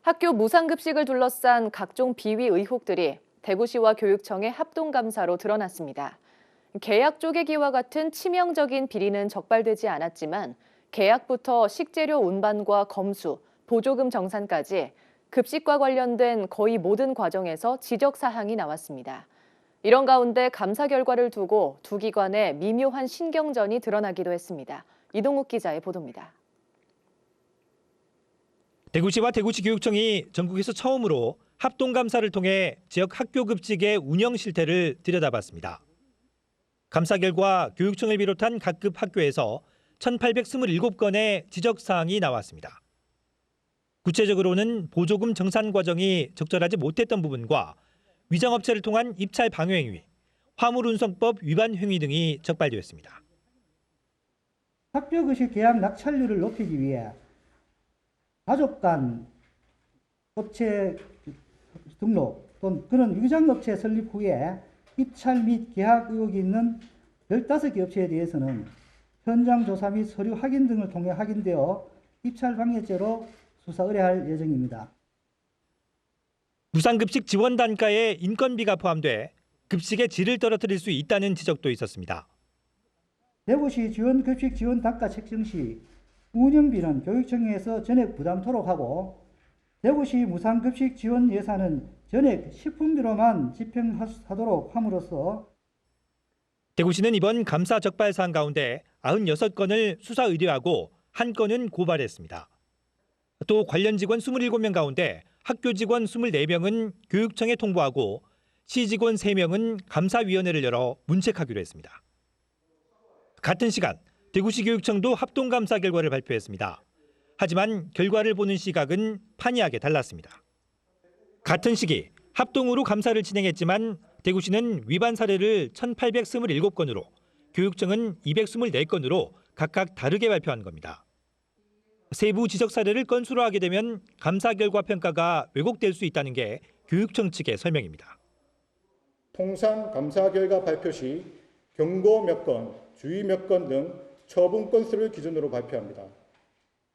학교 무상급식을 둘러싼 각종 비위 의혹들이 대구시와 교육청의 합동감사로 드러났습니다. 계약 쪼개기와 같은 치명적인 비리는 적발되지 않았지만 계약부터 식재료 운반과 검수, 보조금 정산까지 급식과 관련된 거의 모든 과정에서 지적 사항이 나왔습니다. 이런 가운데 감사 결과를 두고 두 기관의 미묘한 신경전이 드러나기도 했습니다. 이동욱 기자의 보도입니다. 대구시와 대구시 교육청이 전국에서 처음으로 합동감사를 통해 지역 학교 급식의 운영 실태를 들여다봤습니다. 감사 결과 교육청을 비롯한 각급 학교에서 1,827건의 지적사항이 나왔습니다. 구체적으로는 보조금 정산 과정이 적절하지 못했던 부분과 위장업체를 통한 입찰 방해 행위, 화물운송법 위반 행위 등이 적발되었습니다. 학교 급식 계약 낙찰률을 높이기 위해 가족 간 업체 등록 또는 그런 위장업체 설립 후에 입찰 및 계약 의혹이 있는 15개 업체에 대해서는 현장 조사 및 서류 확인 등을 통해 확인되어 입찰 방해죄로 수사 의뢰할 예정입니다. 무상급식 지원 단가에 인건비가 포함돼 급식의 질을 떨어뜨릴 수 있다는 지적도 있었습니다. 대구시 지원급식 지원 단가 책정 시 운영비는 교육청에서 전액 부담토록 하고 대구시 무상급식 지원 예산은 전액 식품비로만 집행하도록 함으로써 대구시는 이번 감사 적발 사안 가운데 96건을 수사 의뢰하고 1건은 고발했습니다. 또 관련 직원 27명 가운데 학교 직원 24명은 교육청에 통보하고 시 직원 3명은 감사위원회를 열어 문책하기로 했습니다. 같은 시간 대구시 교육청도 합동감사 결과를 발표했습니다. 하지만 결과를 보는 시각은 판이하게 달랐습니다. 같은 시기 합동으로 감사를 진행했지만 대구시는 위반 사례를 1,827건으로 교육청은 224건으로 각각 다르게 발표한 겁니다. 세부 지적 사례를 건수로 하게 되면 감사 결과 평가가 왜곡될 수 있다는 게 교육청 측의 설명입니다. 통상 감사 결과 발표 시 경고 몇 건, 주의 몇 건 등 처분 건수를 기준으로 발표합니다.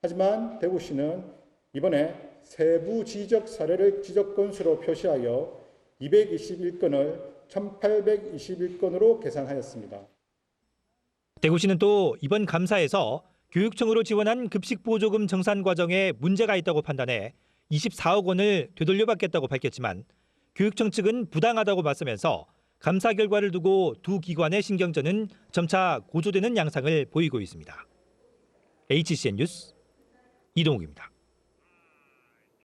하지만 대구시는 이번에 세부 지적 사례를 지적 건수로 표시하여 221건을 1,821건으로 계산하였습니다. 대구시는 또 이번 감사에서 교육청으로 지원한 급식 보조금 정산 과정에 문제가 있다고 판단해 24억 원을 되돌려받겠다고 밝혔지만 교육청 측은 부당하다고 맞서면서 감사 결과를 두고 두 기관의 신경전은 점차 고조되는 양상을 보이고 있습니다. HCN 뉴스 이동욱입니다.